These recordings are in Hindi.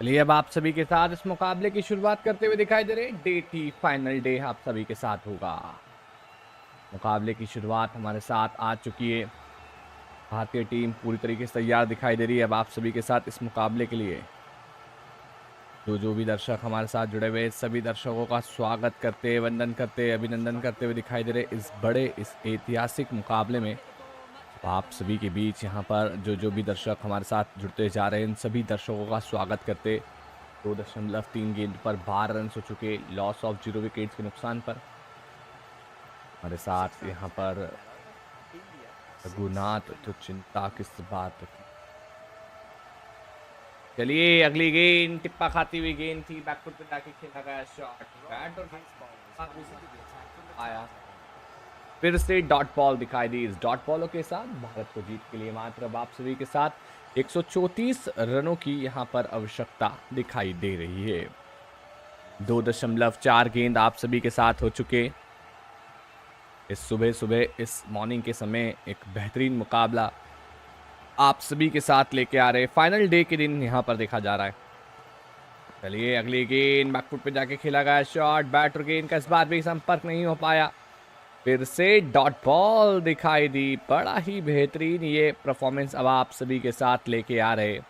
चलिए अब आप सभी के साथ इस मुकाबले की शुरुआत करते हुए दिखाई दे रहे हैं। डे टी फाइनल डे आप सभी के साथ होगा। मुकाबले की शुरुआत हमारे साथ आ चुकी है। भारतीय टीम पूरी तरीके से तैयार दिखाई दे रही है अब आप सभी के साथ इस मुकाबले के लिए। जो भी दर्शक हमारे साथ जुड़े हुए सभी दर्शकों का स्वागत करते, वंदन करते, अभिनंदन करते हुए दिखाई दे रहे इस बड़े, इस ऐतिहासिक मुकाबले में। आप सभी के बीच यहाँ पर जो भी दर्शक हमारे साथ जुड़ते जा रहे हैं इन सभी दर्शकों का स्वागत करते। 2.3 गेंद पर 12 रन हो चुके, लॉस ऑफ 0 विकेट्स के नुकसान पर। हमारे साथ यहाँ पर रघुनाथ, तो चिंता किस बात की। चलिए अगली गेंद टिप्पा खाती हुई गेंद थी, बैकफुट पे जाके खेला गया शॉट, बैट और आया। फिर से डॉट बॉल दिखाई दी। इस डॉट बॉलों के साथ भारत को जीत के लिए मात्र अब आप सभी के साथ 134 रनों की यहाँ पर आवश्यकता दिखाई दे रही है। 2.4 गेंद आप सभी के साथ हो चुके। इस सुबह इस मॉर्निंग के समय एक बेहतरीन मुकाबला आप सभी के साथ लेके आ रहे फाइनल डे के दिन यहाँ पर देखा जा रहा है। चलिए अगली गेंद बैकफुट पे जाके खेला गया शॉट, बैट और गेंद का इस बार भी संपर्क नहीं हो पाया। फिर से डॉट बॉल दिखाई दी। बड़ा ही बेहतरीन ये परफॉर्मेंस अब आप सभी के साथ लेके आ रहे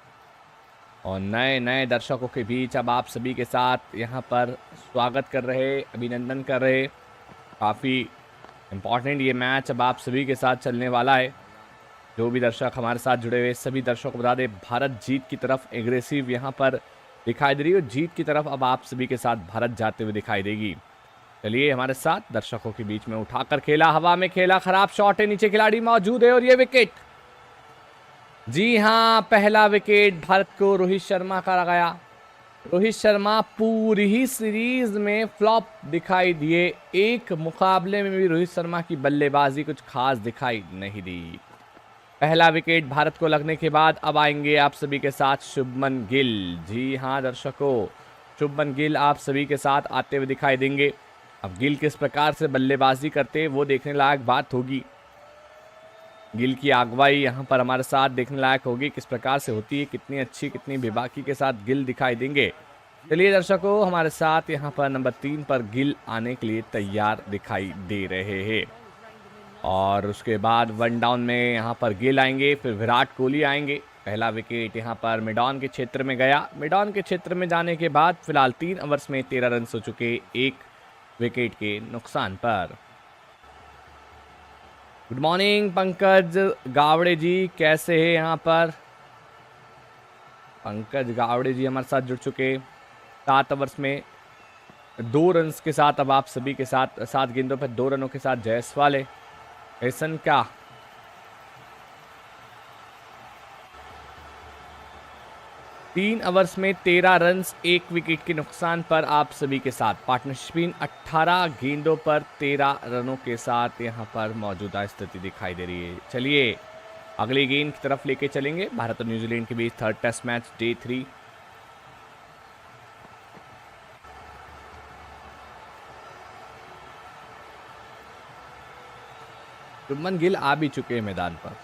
और नए दर्शकों के बीच अब आप सभी के साथ यहाँ पर स्वागत कर रहे, अभिनंदन कर रहे। काफ़ी इम्पॉर्टेंट ये मैच अब आप सभी के साथ चलने वाला है। जो भी दर्शक हमारे साथ जुड़े हुए सभी दर्शकों को बता दें, भारत जीत की तरफ एग्रेसिव यहाँ पर दिखाई दे रही है और जीत की तरफ अब आप सभी के साथ भारत जाते हुए दिखाई देगी। चलिए हमारे साथ दर्शकों के बीच में उठाकर खेला, हवा में खेला, खराब शॉट है, नीचे खिलाड़ी मौजूद है और ये विकेट। जी हाँ, पहला विकेट भारत को रोहित शर्मा का गया। रोहित शर्मा पूरी ही सीरीज में फ्लॉप दिखाई दिए। एक मुकाबले में भी रोहित शर्मा की बल्लेबाजी कुछ खास दिखाई नहीं दी। पहला विकेट भारत को लगने के बाद अब आएंगे आप सभी के साथ शुभमन गिल। जी हाँ दर्शकों, शुभमन गिल आप सभी के साथ आते हुए दिखाई देंगे। अब गिल किस प्रकार से बल्लेबाजी करते वो देखने लायक बात होगी। गिल की अगुवाई यहाँ पर हमारे साथ देखने लायक होगी, किस प्रकार से होती है, कितनी अच्छी कितनी बेबाकी के साथ गिल दिखाई देंगे। चलिए दर्शकों, हमारे साथ यहाँ पर नंबर 3 पर गिल आने के लिए तैयार दिखाई दे रहे हैं और उसके बाद वन डाउन में यहाँ पर गिल आएंगे, फिर विराट कोहली आएंगे। पहला विकेट यहाँ पर मिडॉन के क्षेत्र में गया। मिडॉन के क्षेत्र में जाने के बाद फिलहाल 3 ओवर्स में 13 रन हो चुके, 1 विकेट के नुकसान पर। गुड मॉर्निंग पंकज गावड़े जी, कैसे हैं यहाँ पर? पंकज गावड़े जी हमारे साथ जुड़ चुके। 7 ओवर्स में 2 रन के साथ अब आप सभी के साथ 7 गेंदों पर 2 रनों के साथ जायसवाल है। ऐसन क्या 3 ओवर्स में 13 रन, 1 विकेट के नुकसान पर आप सभी के साथ पार्टनरशिप 18 गेंदों पर 13 रनों के साथ यहाँ पर मौजूदा स्थिति दिखाई दे रही है। चलिए अगली गेंद की तरफ लेके चलेंगे। भारत और न्यूजीलैंड के बीच 3rd test match day 3। Shubman Gill आ भी चुके हैं मैदान पर।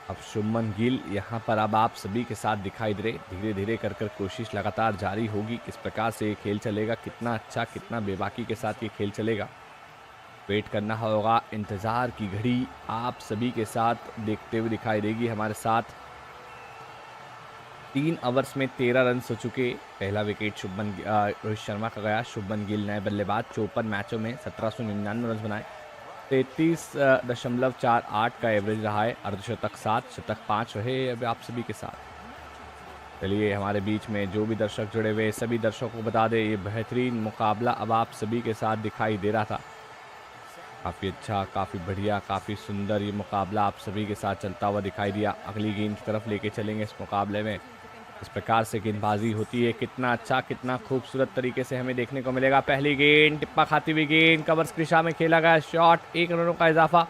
अब शुभमन गिल यहाँ पर अब आप सभी के साथ दिखाई दे रहे। धीरे धीरे कर कोशिश लगातार जारी होगी, किस प्रकार से ये खेल चलेगा, कितना अच्छा कितना बेबाकी के साथ ये खेल चलेगा। वेट करना होगा, इंतज़ार की घड़ी आप सभी के साथ देखते हुए दिखाई देगी। हमारे साथ 3 ओवर्स में 13 रन हो चुके। पहला विकेट रोहित शर्मा का गया। शुभमन गिल नए बल्लेबाज, 54 मैचों में 1799 रन बनाए, 33.48 का एवरेज रहा है। अर्धशतक 7, शतक 5 रहे अब आप सभी के साथ। चलिए हमारे बीच में जो भी दर्शक जुड़े हुए सभी दर्शकों को बता दें, ये बेहतरीन मुकाबला अब आप सभी के साथ दिखाई दे रहा था। काफ़ी अच्छा, काफ़ी बढ़िया, काफ़ी सुंदर ये मुकाबला आप सभी के साथ चलता हुआ दिखाई दिया। अगली गेंद की तरफ लेके चलेंगे इस मुकाबले में। इस प्रकार से गेंदबाजी होती है, कितना अच्छा कितना खूबसूरत तरीके से हमें देखने को मिलेगा। पहली गेंद टिप्पा खाती हुई गेंद, कवर्स की दिशा में खेला गया शॉट, 1 रनों का इजाफा।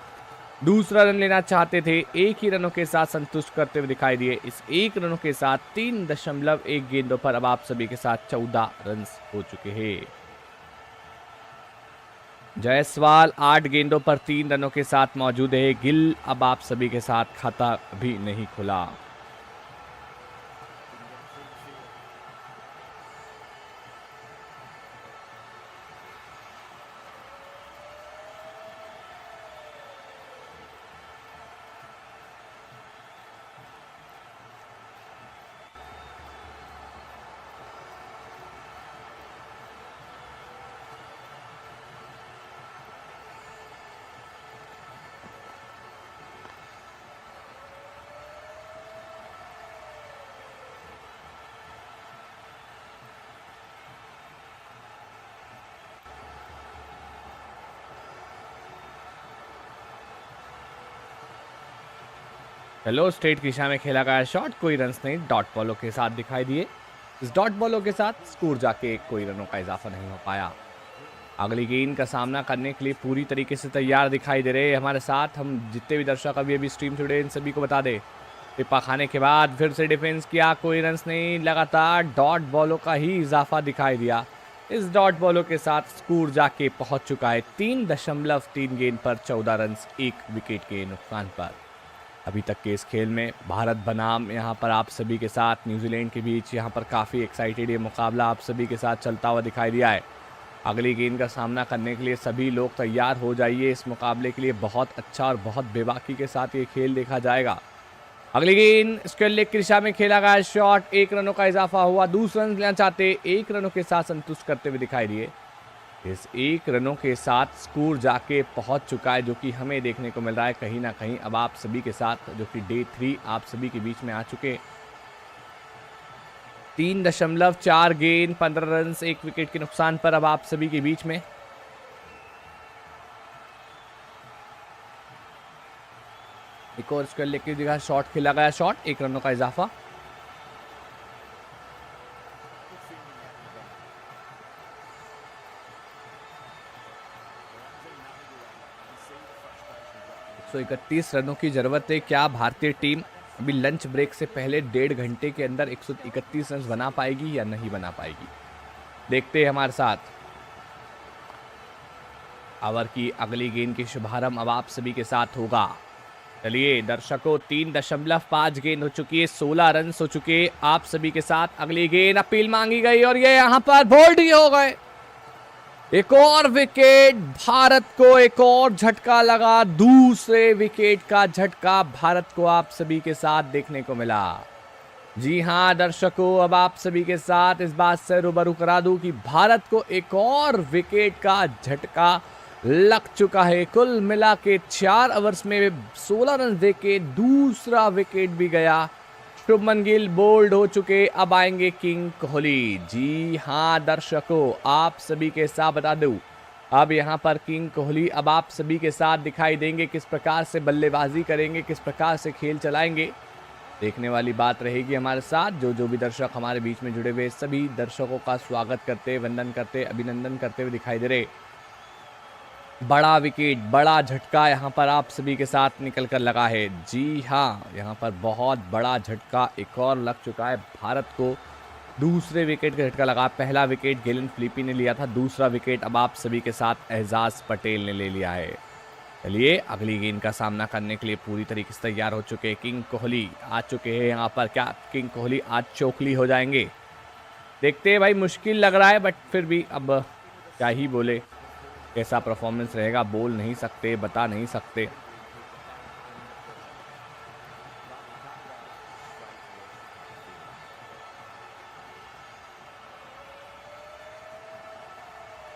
दूसरा रन लेना चाहते थे, 1 ही रनों के साथ संतुष्ट करते हुए दिखाई दिए। इस 1 रनों के साथ 3.1 गेंदों पर अब आप सभी के साथ 14 रन हो चुके हैं। जायसवाल 8 गेंदों पर 3 रनों के साथ मौजूद है। गिल अब आप सभी के साथ खाता अभी नहीं खुला। हेलो स्ट्रेट की दिशा में खेला गया शॉट, कोई रन्स नहीं, डॉट बॉलों के साथ दिखाई दिए। इस डॉट बॉलों के साथ स्कोर जाके कोई रनों का इजाफा नहीं हो पाया। अगली गेंद का सामना करने के लिए पूरी तरीके से तैयार दिखाई दे रहे हैं हमारे साथ। हम जितने भी दर्शक अभी स्ट्रीम जुड़े इन सभी को बता दें, टिप्पा खाने के बाद फिर से डिफेंस किया, कोई रन्स नहीं, लगातार डॉट बॉलों का ही इजाफा दिखाई दिया। इस डॉट बॉलों के साथ स्कोर जाके पहुंच चुका है 3.3 गेंद पर 14 रन, 1 विकेट के नुकसान पर। अभी तक के इस खेल में भारत बनाम यहाँ पर आप सभी के साथ न्यूजीलैंड के बीच यहाँ पर काफ़ी एक्साइटेड ये मुकाबला आप सभी के साथ चलता हुआ दिखाई दिया है। अगली गेंद का सामना करने के लिए सभी लोग तैयार हो जाइए। इस मुकाबले के लिए बहुत अच्छा और बहुत बेबाकी के साथ ये खेल देखा जाएगा। अगली गेंद स्क्वायर लेग की दिशा में खेला गया शॉट, 1 रनों का इजाफा हुआ। दूसरा रन लेना चाहते 1 रनों के साथ संतुष्ट करते हुए दिखाई दिए। इस 1 रनों के साथ स्कोर जाके पहुंच चुका है, जो कि हमें देखने को मिल रहा है कहीं ना कहीं अब आप सभी के साथ, जो कि डे 3 आप सभी के बीच में आ चुके। 3.4 गेंद 15 रन, 1 विकेट के नुकसान पर अब आप सभी के बीच में। एक और स्क्वायर लेग की जगह शॉट खेला गया शॉट, 1 रनों का इजाफा। तो 31 रनों की जरूरत है। क्या भारतीय टीम अभी लंच ब्रेक से पहले 1.5 घंटे के अंदर 131 रन बना पाएगी या नहीं बना पाएगी, देखते हैं हमारे साथ। ओवर की अगली गेंद की शुभारंभ अब आप सभी के साथ होगा। चलिए दर्शकों, 3.5 गेंद हो चुकी है, 16 रन हो चुके आप सभी के साथ। अगली गेंद अपील मांगी गई और ये यहाँ पर बोल्ड ही हो गए। एक और विकेट भारत को, एक और झटका लगा, दूसरे विकेट का झटका भारत को आप सभी के साथ देखने को मिला। जी हां दर्शकों, अब आप सभी के साथ इस बात से रूबरू करा दूं कि भारत को एक और विकेट का झटका लग चुका है। कुल मिला के 4 ओवर्स में 16 रन देके दूसरा विकेट भी गया। शुभमन गिल बोल्ड हो चुके, अब आएंगे किंग कोहली। जी हां दर्शकों, आप सभी के साथ बता दूं, अब यहां पर किंग कोहली अब आप सभी के साथ दिखाई देंगे। किस प्रकार से बल्लेबाजी करेंगे, किस प्रकार से खेल चलाएंगे, देखने वाली बात रहेगी हमारे साथ। जो भी दर्शक हमारे बीच में जुड़े हुए सभी दर्शकों का स्वागत करते, वंदन करते, अभिनंदन करते हुए दिखाई दे रहे। बड़ा विकेट, बड़ा झटका यहाँ पर आप सभी के साथ निकल कर लगा है। जी हाँ, यहाँ पर बहुत बड़ा झटका एक और लग चुका है भारत को। दूसरे विकेट का झटका लगा। पहला विकेट गेलन फिलिपी ने लिया था, दूसरा विकेट अब आप सभी के साथ एजाज पटेल ने ले लिया है। चलिए अगली गेंद का सामना करने के लिए पूरी तरीके से तैयार हो चुके हैं किंग कोहली। आ चुके हैं यहाँ पर। क्या किंग कोहली आज चौकली हो जाएंगे, देखते हैं भाई। मुश्किल लग रहा है बट फिर भी अब क्या ही बोले, कैसा परफॉर्मेंस रहेगा बोल नहीं सकते, बता नहीं सकते।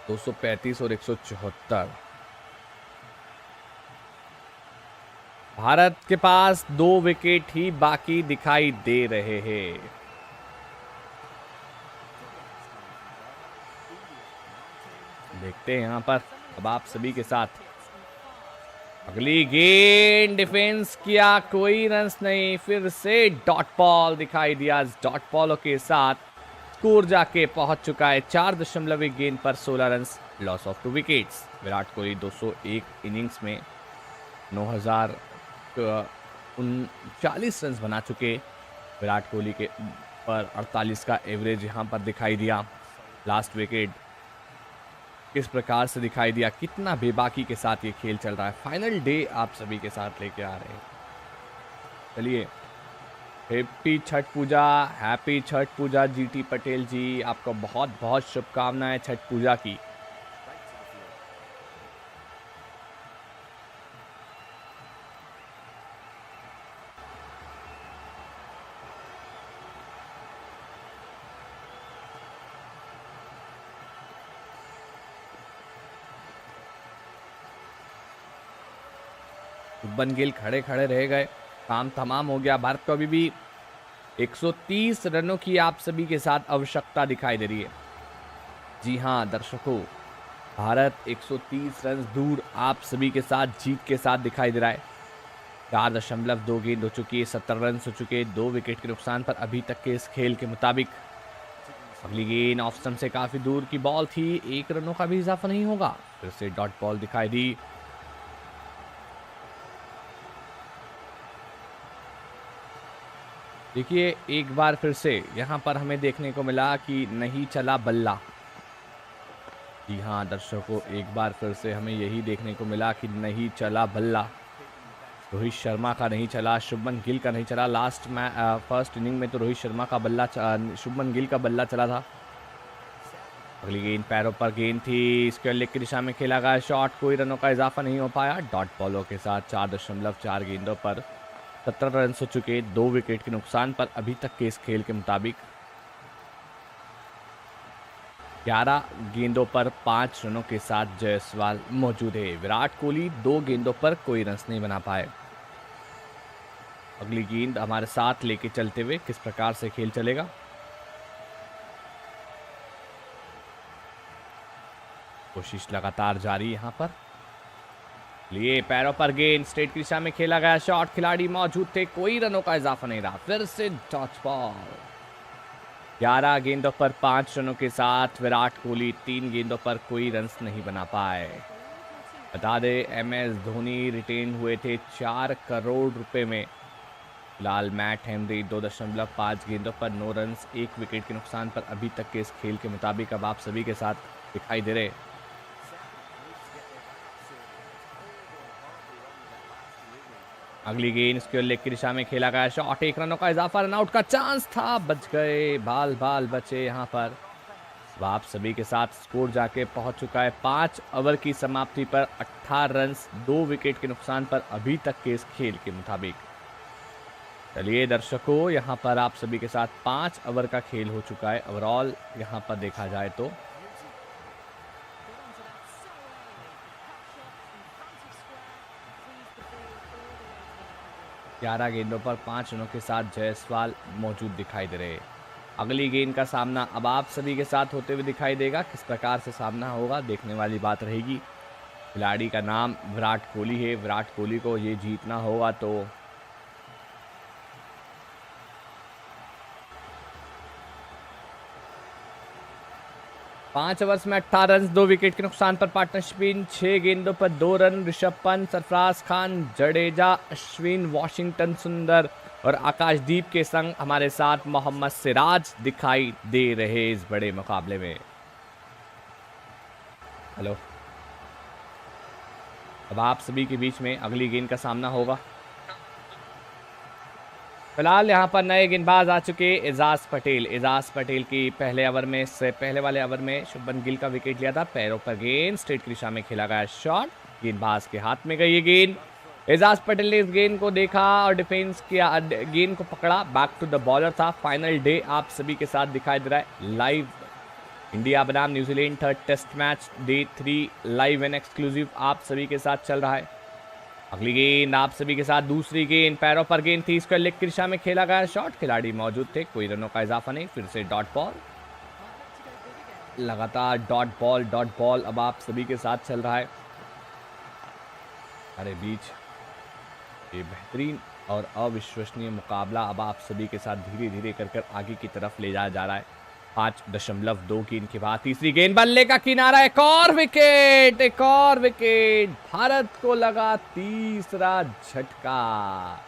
दो 235 और 174। भारत के पास 2 विकेट ही बाकी दिखाई दे रहे हैं। देखते हैं यहां पर अब आप सभी के साथ। अगली गेंद डिफेंस किया, कोई रन्स नहीं, फिर से डॉट बॉल दिखाई दिया। डॉट बॉलों के साथ स्कोर जाके पहुंच चुका है 4.1 गेंद पर 16 run, loss of 2 wickets. Virat Kohli 201 innings में 9039 रन बना चुके। विराट कोहली के पर 48 का एवरेज यहां पर दिखाई दिया। लास्ट विकेट किस प्रकार से दिखाई दिया, कितना बेबाकी के साथ ये खेल चल रहा है। फाइनल डे आप सभी के साथ लेके आ रहे हैं। चलिए, हैप्पी छठ पूजा, हैप्पी छठ पूजा जीटी पटेल जी, आपको बहुत बहुत शुभकामनाएं छठ पूजा की। शुभमन गिल खड़े खड़े रह गए, काम तमाम हो गया। भारत को अभी भी 130 रनों की आप सभी के साथ आवश्यकता दिखाई दे रही है। जी हां दर्शकों, भारत 130 रन दूर आप सभी के साथ जीत के साथ दिखाई दे रहा है। 4.2 गेंद हो चुकी है, 70 रन हो चुके, 2 विकेट के नुकसान पर अभी तक के इस खेल के मुताबिक। अगली गेंद ऑफ स्टंप से काफी दूर की बॉल थी, 1 रनों का भी इजाफा नहीं होगा। फिर से डॉट बॉल दिखाई दी। देखिए, एक बार फिर से यहाँ पर हमें देखने को मिला कि नहीं चला बल्ला। जी हाँ दर्शकों, एक बार फिर से हमें यही देखने को मिला कि नहीं चला बल्ला। रोहित शर्मा का नहीं चला, शुभमन गिल का नहीं चला। लास्ट फर्स्ट इनिंग में तो रोहित शर्मा का बल्ला, शुभमन गिल का बल्ला चला था। अगली गेंद पैरों पर गेंद थी, स्क्वायर लेग की दिशा में खेला गया शॉट, कोई रनों का इजाफा नहीं हो पाया। डॉट बॉलों के साथ 4.4 गेंदों पर 17 रन हो चुके, 2 विकेट के नुकसान पर अभी तक के इस खेल के मुताबिक। 11 गेंदों पर 5 रनों के साथ जायसवाल मौजूद है। विराट कोहली 2 गेंदों पर कोई रन नहीं बना पाए। अगली गेंद हमारे साथ लेके चलते हुए किस प्रकार से खेल चलेगा। कोशिश लगातार जारी यहां पर। लिए पैरों पर गेंद, स्ट्रेट की दिशा में खेला गया शॉट, खिलाड़ी मौजूद थे, कोई रनों का इजाफा नहीं रहा। फिर से डॉट बॉल। 11 गेंदों पर 5 रनों के साथ विराट कोहली 3 गेंदों पर कोई रन नहीं बना पाए। बता दें, MS धोनी रिटेन हुए थे 4 करोड़ रुपए में। फिलहाल मैट हेनरी 2.5 गेंदों पर 9 रन, 1 विकेट के नुकसान पर अभी तक के इस खेल के मुताबिक अब आप सभी के साथ दिखाई दे रहे। अगली गेंद स्क्वायर लेग की दिशा में खेला गया शॉट, 1 रनों का इजाफा, रनआउट का चांस था, बच गए, बाल बाल बचे यहां पर। अब आप सभी के साथ स्कोर जाके पहुंच चुका है 5 ओवर की समाप्ति पर 18 रन, 2 विकेट के नुकसान पर अभी तक के इस खेल के मुताबिक। चलिए दर्शकों, यहां पर आप सभी के साथ 5 ओवर का खेल हो चुका है ओवरऑल यहां पर देखा जाए तो। 11 गेंदों पर 5 रनों के साथ जायसवाल मौजूद दिखाई दे रहे। अगली गेंद का सामना अब आप सभी के साथ होते हुए दिखाई देगा। किस प्रकार से सामना होगा देखने वाली बात रहेगी। खिलाड़ी का नाम विराट कोहली है। विराट कोहली को ये जीतना होगा तो पांच ओवर्स में 18 रन, 2 विकेट के नुकसान पर पार्टनरशिप इन 6 गेंदों पर 2 रन। ऋषभ पंत, सरफराज खान, जडेजा, अश्विन, वॉशिंगटन सुंदर और आकाशदीप के संग हमारे साथ मोहम्मद सिराज दिखाई दे रहे इस बड़े मुकाबले में। हेलो, अब आप सभी के बीच में अगली गेंद का सामना होगा। फिलहाल यहाँ पर नए गेंदबाज आ चुके एजाज पटेल। एजाज पटेल की पहले ओवर में से पहले वाले ओवर में शुभमन गिल का विकेट लिया था। पैरों पर गेंद, स्ट्रेट की दिशा में खेला गया शॉट, गेंदबाज के हाथ में गई ये गेंद। एजाज पटेल ने इस गेंद को देखा और डिफेंस किया, गेंद को पकड़ा, बैक टू द बॉलर था। फाइनल डे आप सभी के साथ दिखाई दे रहा है लाइव। इंडिया बनाम New Zealand 3rd test match day 3 live and exclusive आप सभी के साथ चल रहा है। अगली गेंद आप सभी के साथ, दूसरी गेंद पैरों पर गेंद थी, स्क्वायर लेग की दिशा में खेला गया शॉट, खिलाड़ी मौजूद थे, कोई रनों का इजाफा नहीं। फिर से डॉट बॉल, लगातार डॉट बॉल अब आप सभी के साथ चल रहा है। हमारे बीच ये बेहतरीन और अविश्वसनीय मुकाबला अब आप सभी के साथ धीरे धीरे कर आगे की तरफ ले जाया जा रहा है। 5.2 गेंद के बाद तीसरी गेंद, बल्ले का किनारा, एक और विकेट, एक और विकेट। भारत को लगा तीसरा झटका।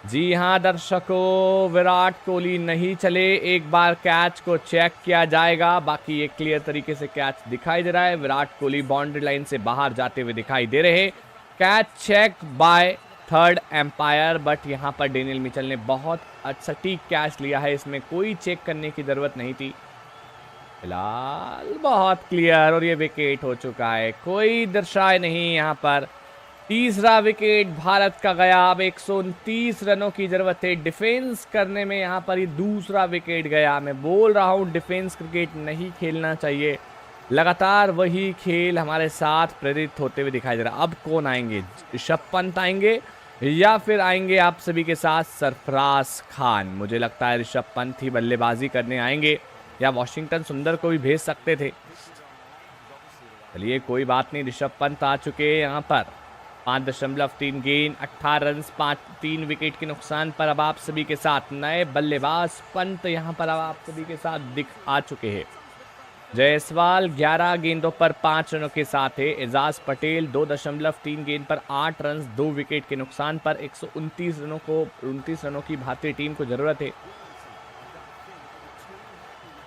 जी हाँ दर्शकों, विराट कोहली नहीं चले, एक बार कैच को चेक किया जाएगा। बाकी ये क्लियर तरीके से कैच दिखाई दे रहा है। विराट कोहली बाउंड्री लाइन से बाहर जाते हुए दिखाई दे रहे। Catch check by third umpire, but यहाँ पर डेनियल मिचेल ने बहुत सटीक कैच लिया है, इसमें कोई चेक करने की जरूरत नहीं थी। फिलहाल बहुत क्लियर, और ये विकेट हो चुका है, कोई दर्शाए नहीं यहाँ पर। तीसरा विकेट भारत का गया। अब 129 रनों की जरूरत है डिफेंस करने में, यहाँ पर ये दूसरा विकेट गया। मैं बोल रहा हूँ डिफेंस क्रिकेट नहीं खेलना चाहिए। लगातार वही खेल हमारे साथ प्रेरित होते हुए दिखाई दे रहा है। अब कौन आएंगे, ऋषभ पंत आएंगे या फिर आएंगे आप सभी के साथ सरफराज खान? मुझे लगता है ऋषभ पंत ही बल्लेबाजी करने आएंगे, या वॉशिंगटन सुंदर को भी भेज सकते थे। चलिए कोई बात नहीं, ऋषभ पंत आ चुके हैं यहाँ पर। 5.3 गेंद 18 रन 3 विकेट के नुकसान पर। अब आप सभी के साथ नए बल्लेबाज पंत यहाँ पर अब आप सभी के साथ आ चुके हैं। जायसवाल 11 गेंदों पर 5 रनों के साथ है। एजाज पटेल 2.3 गेंद पर 8 रन 2 विकेट के नुकसान पर। 129 रनों की भारतीय टीम को जरूरत है।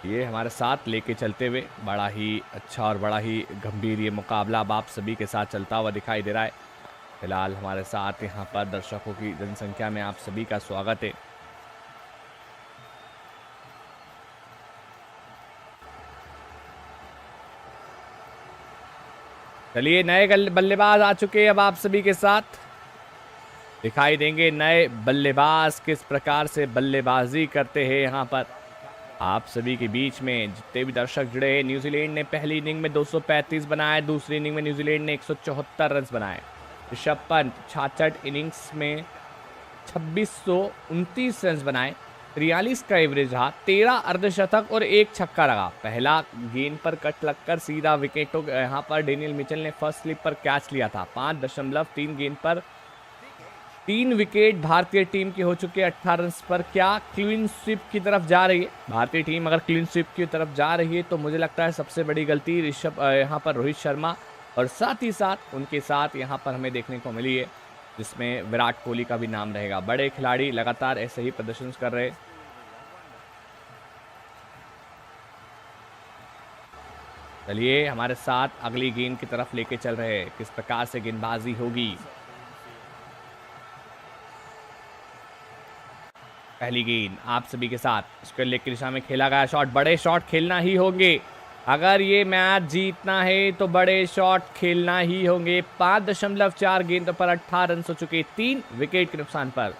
ये हमारे साथ लेके चलते हुए बड़ा ही अच्छा और बड़ा ही गंभीर ये मुकाबला अब आप सभी के साथ चलता हुआ दिखाई दे रहा है। फिलहाल हमारे साथ यहाँ पर दर्शकों की जनसंख्या में आप सभी का स्वागत है। चलिए नए बल्लेबाज आ चुके हैं, अब आप सभी के साथ दिखाई देंगे नए बल्लेबाज किस प्रकार से बल्लेबाजी करते हैं। यहाँ पर आप सभी के बीच में जितने भी दर्शक जुड़े हैं, न्यूजीलैंड ने पहली इनिंग में 235 बनाए, दूसरी इनिंग में न्यूजीलैंड ने 174 रन बनाए। ऋषभ पंत 66 इनिंग्स में 2629 रन बनाए, 43 का एवरेज रहा, 13 अर्धशतक और 1 छक्का लगा। पहला गेंद पर कट लगकर सीधा विकेटों यहाँ पर डेनियल मिचेल ने फर्स्ट स्लिप पर कैच लिया था। 5.3 गेंद पर 3 विकेट भारतीय टीम के हो चुके 18 रन पर। क्या क्लीन स्वीप की तरफ जा रही है भारतीय टीम? अगर क्लीन स्वीप की तरफ जा रही है तो मुझे लगता है सबसे बड़ी गलती ऋषभ यहाँ पर रोहित शर्मा और साथ ही साथ उनके साथ यहाँ पर हमें देखने को मिली है, जिसमें विराट कोहली का भी नाम रहेगा। बड़े खिलाड़ी लगातार ऐसे ही प्रदर्शन कर रहे। चलिए हमारे साथ अगली गेंद की तरफ लेके चल रहे हैं, किस प्रकार से गेंदबाजी होगी। पहली गेंद आप सभी के साथ स्क्वायर लेग की दिशा में खेला गया शॉट। बड़े शॉट खेलना ही होंगे, अगर ये मैच जीतना है तो बड़े शॉट खेलना ही होंगे। 5.4 गेंदों पर 18 रन हो चुके, 3 विकेट के नुकसान पर।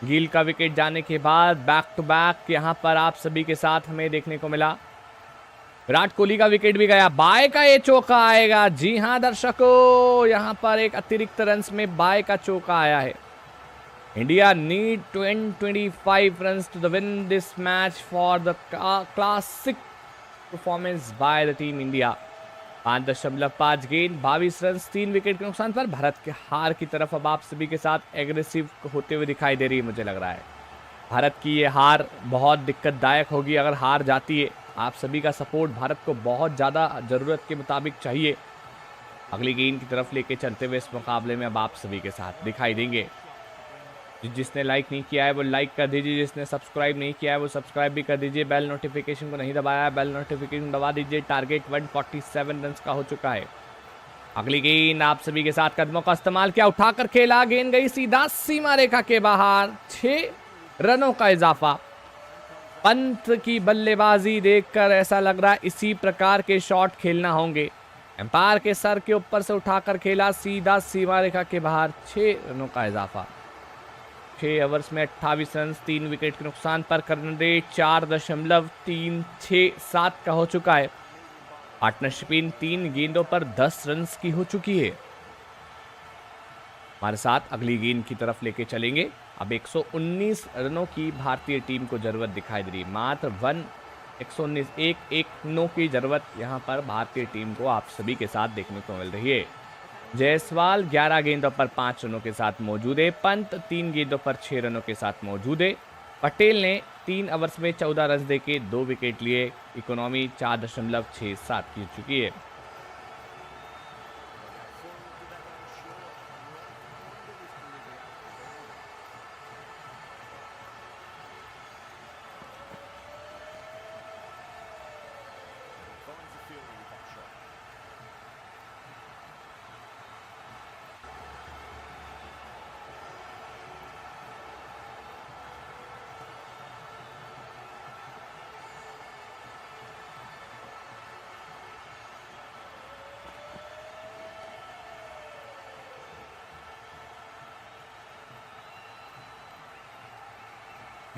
गिल का विकेट जाने के बाद बैक टू बैक यहाँ पर आप सभी के साथ हमें देखने को मिला। विराट कोहली का विकेट भी गया, बाय का ये चौका आएगा। जी हाँ दर्शकों, यहाँ पर एक अतिरिक्त रन में बाय का चौका आया है। India need 25 runs to win this match for the classic performance by the team India। 5.5 गेंद 22 रन 3 विकेट के नुकसान पर। भारत के हार की तरफ अब आप सभी के साथ एग्रेसिव होते हुए दिखाई दे रही है। मुझे लग रहा है भारत की ये हार बहुत दिक्कतदायक होगी अगर हार जाती है। आप सभी का सपोर्ट भारत को बहुत ज़्यादा ज़रूरत के मुताबिक चाहिए। अगली गेंद की तरफ लेके चलते हुए इस मुकाबले में अब आप सभी के साथ दिखाई देंगे। जिसने लाइक नहीं किया है वो लाइक कर दीजिए, जिसने सब्सक्राइब नहीं किया है वो सब्सक्राइब भी कर दीजिए। बेल नोटिफिकेशन को नहीं दबाया है, बेल नोटिफिकेशन दबा दीजिए। टारगेट 147 रन का हो चुका है। अगली गेंद आप सभी के साथ कदमों का इस्तेमाल किया, उठाकर खेला, गेंद गई सीधा सीमा रेखा के बाहर। 6 रनों का इजाफा। पंत की बल्लेबाजी देखकर ऐसा लग रहा है इसी प्रकार के शॉट खेलना होंगे। एम्पायर के सर के ऊपर से उठाकर खेला, सीधा सीमा रेखा के बाहर। 6 रनों का इजाफा। 6 ओवर्स में 28 रन 3 विकेट के नुकसान पर। रन रेट 4.367 का हो चुका है। पार्टनरशिप इन 3 गेंदों पर 10 रन की हो चुकी है। हमारे साथ अगली गेंद की तरफ लेके चलेंगे। अब 119 रनों की भारतीय टीम को जरूरत दिखाई दे रही है। मात्र 119 की जरूरत यहाँ पर भारतीय टीम को आप सभी के साथ देखने को मिल रही है। जायसवाल 11 गेंदों पर 5 रनों के साथ मौजूद है। पंत 3 गेंदों पर 6 रनों के साथ मौजूद है। पटेल ने 3 ओवर्स में 14 रन देके 2 विकेट लिए। इकोनॉमी 4.67 की चुकी है।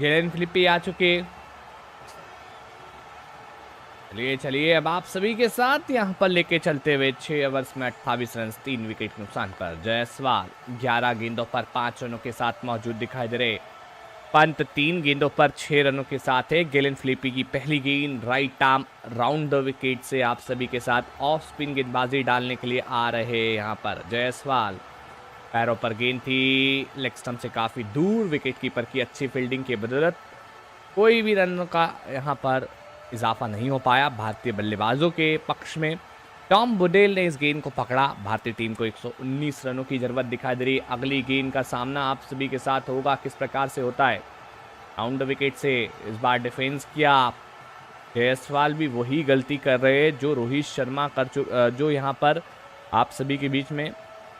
गेलेन फिलिपी आ चुके। चलिए चलिए अब आप सभी के साथ यहाँ पर लेके चलते हुए 6 ओवर्स में 28 रन 3 विकेट के नुकसान पर जायसवाल 11 गेंदों पर 5 रनों के साथ मौजूद दिखाई दे रहे। पंत 3 गेंदों पर 6 रनों के साथ है। गेलेन फिलिपी की पहली गेंद right arm round the wicket से आप सभी के साथ ऑफ स्पिन गेंदबाजी डालने के लिए आ रहे यहाँ पर जायसवाल। पैरों पर गेंद थी, लेग स्टंप से काफी दूर, विकेट कीपर की अच्छी फील्डिंग की बदौलत कोई भी रन का यहाँ पर इजाफा नहीं हो पाया भारतीय बल्लेबाजों के पक्ष में। टॉम बुडेल ने इस गेंद को पकड़ा। भारतीय टीम को 119 रनों की जरूरत दिखाई दे रही। अगली गेंद का सामना आप सभी के साथ होगा, किस प्रकार से होता है। राउंड द विकेट से इस बार डिफेंस किया। जायसवाल भी वही गलती कर रहे हैं जो रोहित शर्मा जो यहाँ पर आप सभी के बीच में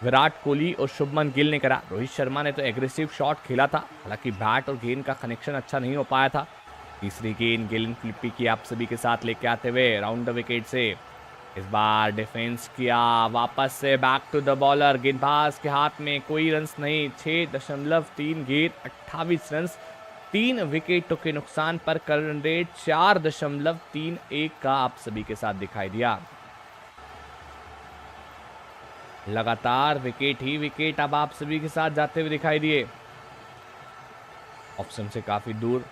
विराट कोहली और शुभमन गिल ने करा। रोहित शर्मा ने तो एग्रेसिव शॉट खेला था, हालांकि बैट और गेंद का कनेक्शन अच्छा नहीं हो पाया था। तीसरी गेंद गेलेन फिलिपी की आप सभी के साथ लेके आते हुए राउंड द विकेट से इस बार डिफेंस किया। वापस से बैक टू द बॉलर, गेंदबाज के हाथ में कोई रन्स नहीं। 6.3 गेंद 28 रन 3 विकेटों के नुकसान पर रन रेट 4.31 का आप सभी के साथ दिखाई दिया। लगातार विकेट ही विकेट अब आप सभी के साथ जाते हुए दिखाई दिए। ऑप्शन से काफी दूर।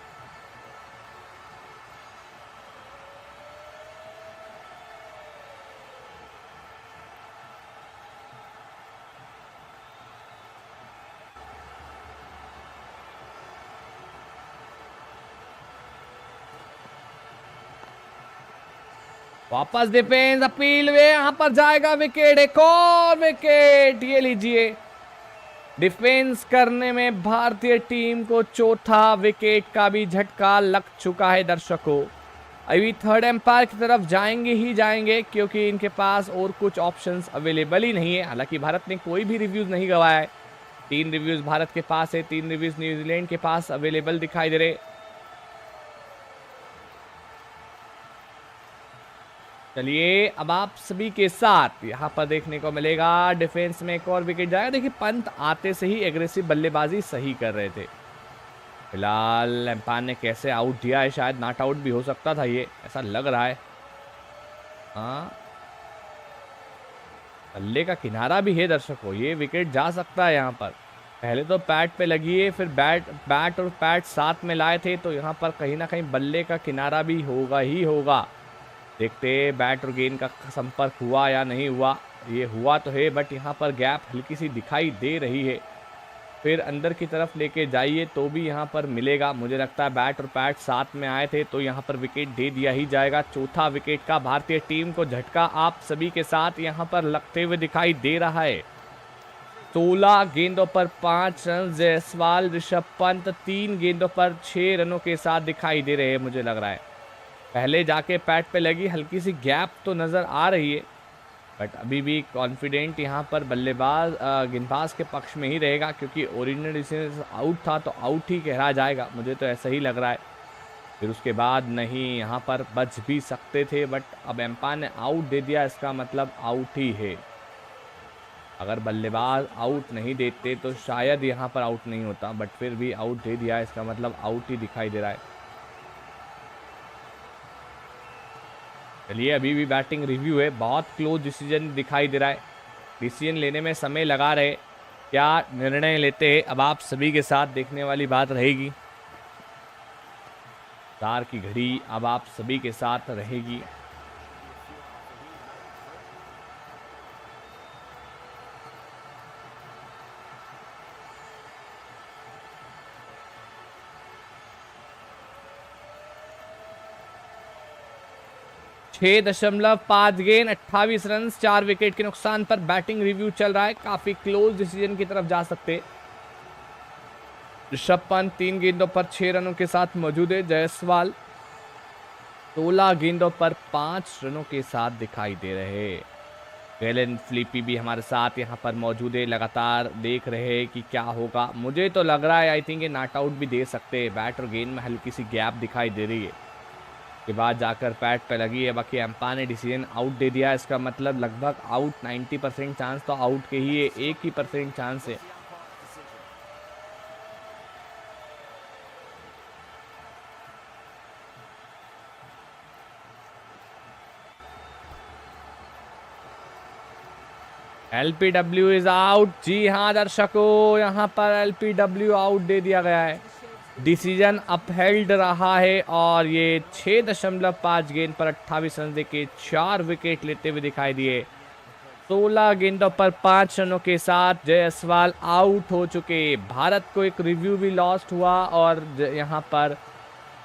वापस डिफेंस अपील वे यहां पर जाएगा विकेट, एक और विकेट। ये लीजिए, डिफेंस करने में भारतीय टीम को चौथा विकेट का भी झटका लग चुका है। दर्शकों अभी थर्ड एम्पायर की तरफ जाएंगे ही जाएंगे, क्योंकि इनके पास और कुछ ऑप्शंस अवेलेबल ही नहीं है। हालांकि भारत ने कोई भी रिव्यूज नहीं गवाया है। 3 रिव्यूज भारत के पास है, 3 रिव्यूज न्यूजीलैंड के पास अवेलेबल दिखाई दे रहे। चलिए अब आप सभी के साथ यहाँ पर देखने को मिलेगा डिफेंस में एक और विकेट जाएगा। देखिए पंत आते से ही एग्रेसिव बल्लेबाजी सही कर रहे थे। फिलहाल एम्पायर ने कैसे आउट दिया है, शायद नॉट आउट भी हो सकता था, ये ऐसा लग रहा है। हाँ, बल्ले का किनारा भी है दर्शकों, ये विकेट जा सकता है यहाँ पर। पहले तो पैड पे लगी है, फिर बैट और पैड साथ में लाए थे, तो यहाँ पर कहीं ना कहीं बल्ले का किनारा भी होगा ही होगा। देखते बैट और गेंद का संपर्क हुआ या नहीं हुआ। ये हुआ तो है, बट यहाँ पर गैप हल्की सी दिखाई दे रही है। फिर अंदर की तरफ लेके जाइए तो भी यहाँ पर मिलेगा। मुझे लगता है बैट और पैड साथ में आए थे, तो यहाँ पर विकेट दे दिया ही जाएगा। चौथा विकेट का भारतीय टीम को झटका आप सभी के साथ यहाँ पर लगते हुए दिखाई दे रहा है। 16 गेंदों पर 5 रन जायसवाल, ऋषभ पंत 3 गेंदों पर 6 रनों के साथ दिखाई दे रहे हैं। मुझे लग रहा है पहले जाके पैड पे लगी, हल्की सी गैप तो नज़र आ रही है, बट अभी भी कॉन्फिडेंट यहाँ पर बल्लेबाज गेंदबाज के पक्ष में ही रहेगा, क्योंकि ओरिजिनल डिसीजन आउट था तो आउट ही कहा जाएगा। मुझे तो ऐसा ही लग रहा है। फिर उसके बाद नहीं, यहाँ पर बच भी सकते थे, बट अब एम्पायर ने आउट दे दिया, इसका मतलब आउट ही है। अगर बल्लेबाज आउट नहीं देते तो शायद यहाँ पर आउट नहीं होता, बट फिर भी आउट दे दिया, इसका मतलब आउट ही दिखाई दे रहा है। चलिए अभी भी बैटिंग रिव्यू है, बहुत क्लोज डिसीजन दिखाई दे रहा है। डिसीजन लेने में समय लगा रहे, क्या निर्णय लेते हैं अब आप सभी के साथ देखने वाली बात रहेगी। तार की घड़ी अब आप सभी के साथ रहेगी। छह 6.5 गेंद 28 रन 4 विकेट के नुकसान पर बैटिंग रिव्यू चल रहा है। काफी क्लोज डिसीजन की तरफ जा सकते। ऋषभ पंत 3 गेंदों पर 6 रनों के साथ मौजूद है। जायसवाल 16 गेंदों पर 5 रनों के साथ दिखाई दे रहे। गेलेन फिलिपी भी हमारे साथ यहाँ पर मौजूद है, लगातार देख रहे हैं कि क्या होगा। मुझे तो लग रहा है आई थिंक ये नॉट आउट भी दे सकते हैं। बैट और गेंद में हल्की सी गैप दिखाई दे रही है, के बाद जाकर पैड पे लगी है। बाकी एम्पायर ने डिसीजन आउट दे दिया, इसका मतलब लगभग आउट 90% चांस तो आउट के ही है, 1% चांस है। LBW is out. जी हाँ दर्शकों, यहाँ पर एलपीडब्ल्यू आउट दे दिया गया है। डिसीजन अपहेल्ड रहा है और ये 6.5 गेंद पर 28 रन देके 4 विकेट लेते हुए दिखाई दिए। 16 गेंदों पर 5 रनों के साथ जायसवाल आउट हो चुके। भारत को एक रिव्यू भी लॉस्ट हुआ और यहाँ पर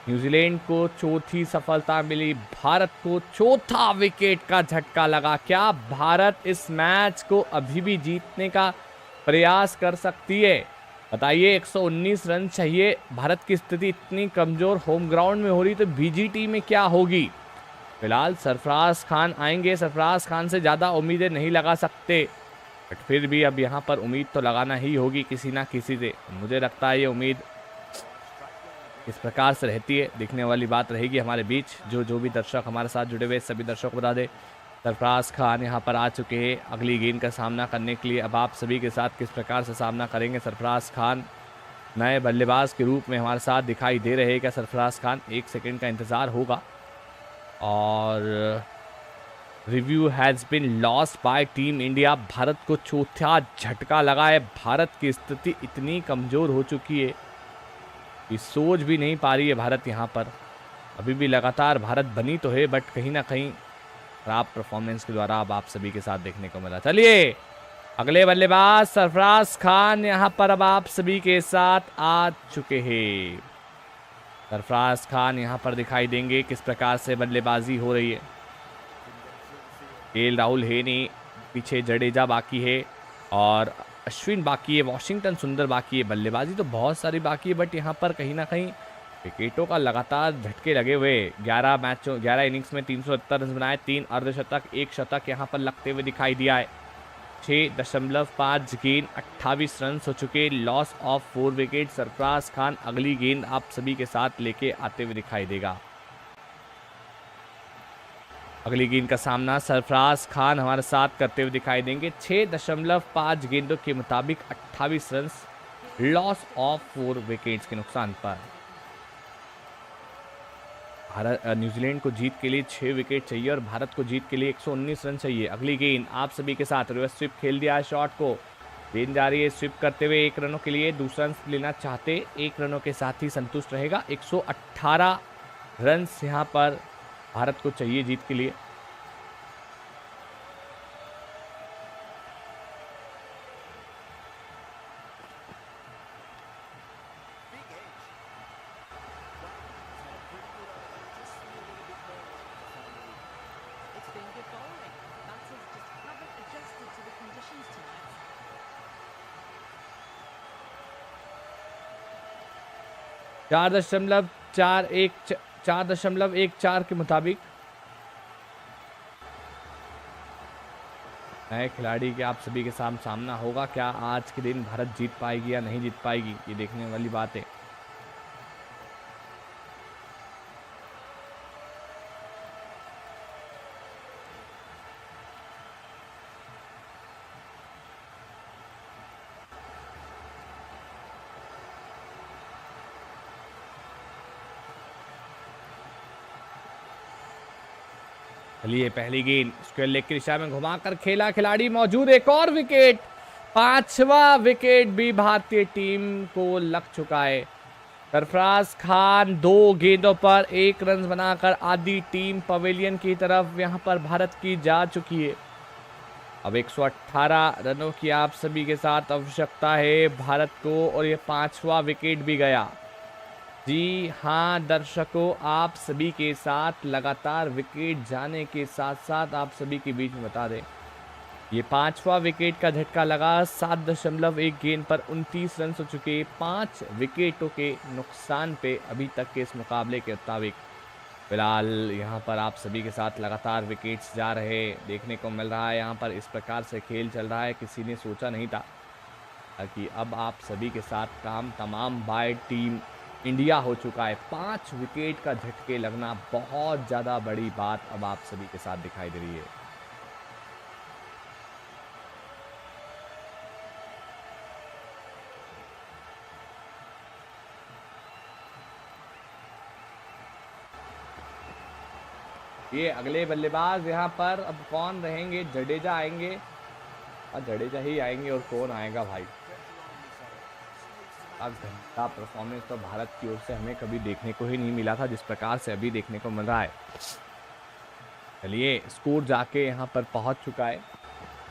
न्यूजीलैंड को चौथी सफलता मिली। भारत को चौथा विकेट का झटका लगा। क्या भारत इस मैच को अभी भी जीतने का प्रयास कर सकती है? बताइए, 119 रन चाहिए। भारत की स्थिति इतनी कमजोर होम ग्राउंड में हो रही तो बीजीटी में क्या होगी? फिलहाल सरफराज खान आएंगे। सरफराज खान से ज़्यादा उम्मीदें नहीं लगा सकते, बट फिर भी अब यहाँ पर उम्मीद तो लगाना ही होगी किसी ना किसी से। मुझे लगता है ये उम्मीद इस प्रकार से रहती है, दिखने वाली बात रहेगी हमारे बीच। जो भी दर्शक हमारे साथ जुड़े हुए सभी दर्शकों को बता दें, सरफराज खान यहाँ पर आ चुके हैं अगली गेंद का सामना करने के लिए। अब आप सभी के साथ किस प्रकार से सामना करेंगे सरफराज खान? नए बल्लेबाज के रूप में हमारे साथ दिखाई दे रहे हैं क्या सरफराज खान? 1 सेकंड का इंतज़ार होगा। और review has been lost by team India. Bharat को चौथा झटका लगा है। भारत की स्थिति इतनी कमज़ोर हो चुकी है कि सोच भी नहीं पा रही है भारत यहाँ पर। अभी भी लगातार भारत बनी तो है, बट कहीं ना कहीं खराब परफॉर्मेंस के द्वारा अब आप सभी के साथ देखने को मिला। चलिए, अगले बल्लेबाज सरफराज खान यहाँ पर अब आप सभी के साथ आ चुके हैं। सरफराज खान यहाँ पर दिखाई देंगे किस प्रकार से बल्लेबाजी हो रही है। केएल राहुल है नहीं, पीछे जडेजा बाकी है और अश्विन बाकी है, वॉशिंगटन सुंदर बाकी है। बल्लेबाजी तो बहुत सारी बाकी है, बट यहाँ पर कहीं ना कहीं विकेटों का लगातार झटके लगे हुए। 11 इनिंग्स में 370 रन बनाए, 3 अर्धशतक, 1 शतक यहाँ पर लगते हुए दिखाई दिया है। 6.5 गेंद 28 रन हो चुके। Loss of 4 wicket. Sarfaraz Khan अगली गेंद आप सभी के साथ लेके आते हुए दिखाई देगा। अगली गेंद का सामना सरफराज खान हमारे साथ करते हुए दिखाई देंगे। 6.5 गेंदों के मुताबिक 28 रन, लॉस ऑफ 4 विकेट्स के नुकसान पर। भारत न्यूजीलैंड को जीत के लिए 6 विकेट चाहिए और भारत को जीत के लिए 119 रन चाहिए। अगली गेंद आप सभी के साथ रिवर्स स्विप खेल दिया है शॉट को। गेंद जा रही है स्विप करते हुए 1 रनों के लिए। दूसरा रन लेना चाहते 1 रनों के साथ ही संतुष्ट रहेगा। 118 रन यहाँ पर भारत को चाहिए जीत के लिए। चार दशमलव 4.14 के मुताबिक नए खिलाड़ी के आप सभी के साथ सामना होगा। क्या आज के दिन भारत जीत पाएगी या नहीं जीत पाएगी, ये देखने वाली बात है। चलिए, पहली गेंद स्क्वायर लेग की दिशा में घुमाकर खेला, खिलाड़ी मौजूद, एक और विकेट। 5वां विकेट भी भारतीय टीम को लग चुका है। सरफराज खान 2 गेंदों पर 1 रन बनाकर आधी टीम पवेलियन की तरफ यहां पर भारत की जा चुकी है। अब 118 रनों की आप सभी के साथ आवश्यकता है भारत को और ये 5वां विकेट भी गया। जी हाँ दर्शकों, आप सभी के साथ लगातार विकेट जाने के साथ साथ आप सभी के बीच में बता दें, ये 5वां विकेट का झटका लगा। 7.1 गेंद पर 29 रन हो चुके। 5 विकेटों के नुकसान पे अभी तक के इस मुकाबले के मुताबिक फिलहाल यहाँ पर आप सभी के साथ लगातार विकेट्स जा रहे देखने को मिल रहा है। यहाँ पर इस प्रकार से खेल चल रहा है, किसी ने सोचा नहीं था कि अब आप सभी के साथ काम तमाम बाय टीम इंडिया हो चुका है। 5 विकेट का झटके लगना बहुत ज़्यादा बड़ी बात अब आप सभी के साथ दिखाई दे रही है। ये अगले बल्लेबाज यहाँ पर अब कौन रहेंगे? जडेजा आएंगे जडेजा ही आएंगे और कौन आएगा भाई। घंटा परफॉर्मेंस तो भारत की ओर से हमें कभी देखने को ही नहीं मिला था जिस प्रकार से अभी देखने को मिल रहा है। चलिए स्कोर जाके यहाँ पर पहुंच चुका है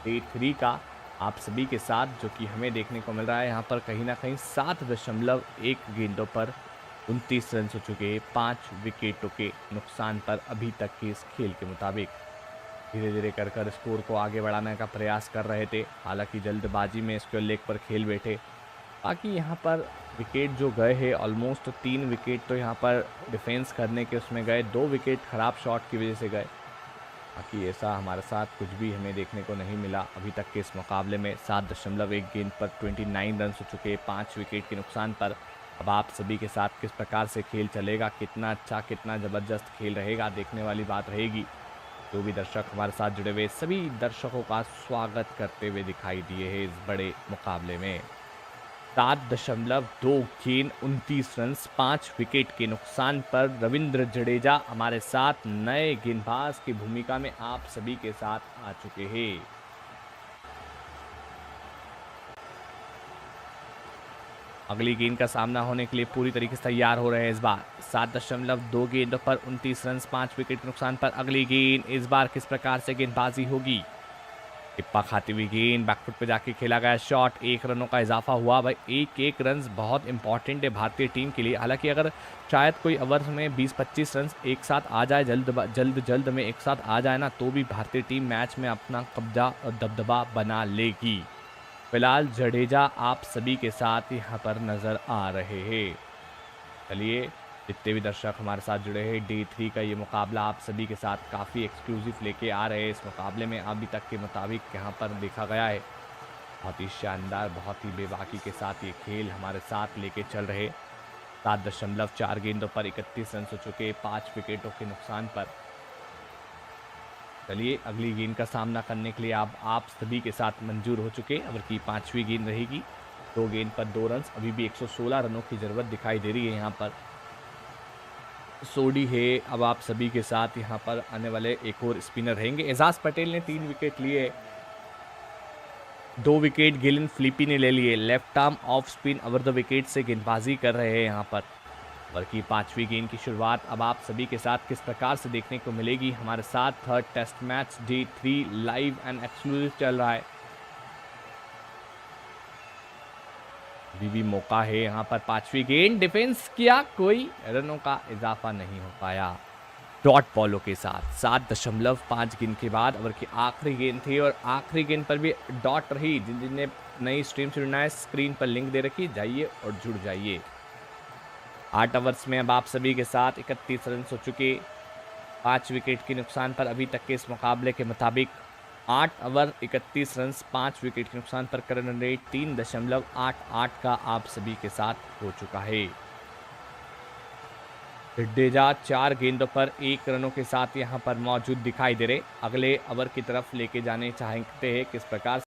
डे 3 का आप सभी के साथ, जो कि हमें देखने को मिल रहा है यहाँ पर कहीं ना कहीं 7.1 गेंदों पर 29 रन हो चुके, 5 विकेटों के नुकसान पर अभी तक के इस खेल के मुताबिक। धीरे धीरे कर स्कोर को आगे बढ़ाने का प्रयास कर रहे थे, हालांकि जल्दबाजी में स्क्वायर लेग पर खेल बैठे। बाकी यहाँ पर विकेट जो गए हैं ऑलमोस्ट 3 विकेट तो यहाँ पर डिफेंस करने के उसमें गए, 2 विकेट खराब शॉट की वजह से गए। बाकी ऐसा हमारे साथ कुछ भी हमें देखने को नहीं मिला अभी तक के इस मुकाबले में। 7.1 गेंद पर 29 रन हो चुके, 5 विकेट के नुकसान पर। अब आप सभी के साथ किस प्रकार से खेल चलेगा, कितना अच्छा कितना ज़बरदस्त खेल रहेगा, देखने वाली बात रहेगी। जो भी दर्शक हमारे साथ जुड़े हुए सभी दर्शकों का स्वागत करते हुए दिखाई दिए हैं इस बड़े मुकाबले में। 7.2 गेंद 29 रन 5 विकेट के नुकसान पर रविंद्र जडेजा हमारे साथ नए गेंदबाज की भूमिका में आप सभी के साथ आ चुके हैं। अगली गेंद का सामना होने के लिए पूरी तरीके से तैयार हो रहे हैं इस बार। 7.2 गेंदों पर 29 रन 5 विकेट के नुकसान पर अगली गेंद इस बार किस प्रकार से गेंदबाजी होगी। टिप्पा खाती हुई गेंद बैकफुट पे जाके खेला गया शॉट, 1 रनों का इजाफा हुआ भाई। एक रन बहुत इंपॉर्टेंट है भारतीय टीम के लिए। हालांकि अगर शायद कोई ओवर में 20-25 रन एक साथ आ जाए, जल्द में एक साथ आ जाए ना, तो भी भारतीय टीम मैच में अपना कब्जा और दबदबा बना लेगी। फिलहाल जडेजा आप सभी के साथ यहाँ पर नजर आ रहे हैं। चलिए जितने भी दर्शक हमारे साथ जुड़े हैं, डे 3 का ये मुकाबला आप सभी के साथ काफ़ी एक्सक्लूसिव लेके आ रहे हैं। इस मुकाबले में अभी तक के मुताबिक यहाँ पर देखा गया है बहुत ही शानदार, बहुत ही बेबाकी के साथ ये खेल हमारे साथ लेके चल रहे। 7.4 गेंदों पर 31 रन हो चुके, 5 विकेटों के नुकसान पर। चलिए अगली गेंद का सामना करने के लिए आप सभी के साथ मंजूर हो चुके। अब की 5वीं गेंद रहेगी, 2 गेंद पर 2 रन। अभी भी 116 रनों की ज़रूरत दिखाई दे रही है यहाँ पर। सोडी है अब आप सभी के साथ यहाँ पर आने वाले एक और स्पिनर रहेंगे। एजाज पटेल ने 3 विकेट लिए, 2 विकेट गिलन फिलिपी ने ले लिए। Left arm off spin over the wicket से गेंदबाजी कर रहे हैं यहाँ पर। ओवर की 5वीं गेंद की शुरुआत अब आप सभी के साथ किस प्रकार से देखने को मिलेगी हमारे साथ। 3rd test match day 3 live and exclusive चल रहा है। अभी भी मौका है यहाँ पर। 5वीं गेंद डिफेंस किया, कोई रनों का इजाफा नहीं हो पाया। डॉट बॉलों के साथ 7.5 गेंद के बाद ओवर की आखिरी गेंद थी और आखिरी गेंद पर भी डॉट रही। जिन्हें नई स्ट्रीम से जुड़ना है, स्क्रीन पर लिंक दे रखी, जाइए और जुड़ जाइए। 8 ओवर्स में अब आप सभी के साथ 31 रन हो चुके, 5 विकेट के नुकसान पर। अभी तक के इस मुकाबले के मुताबिक 8 ओवर 31 रन 5 विकेट के नुकसान पर करंट रन रेट 3.88 का आप सभी के साथ हो चुका है। जडेजा 4 गेंदों पर 1 रनों के साथ यहाँ पर मौजूद दिखाई दे रहे। अगले ओवर की तरफ लेके जाने चाहते हैं किस प्रकार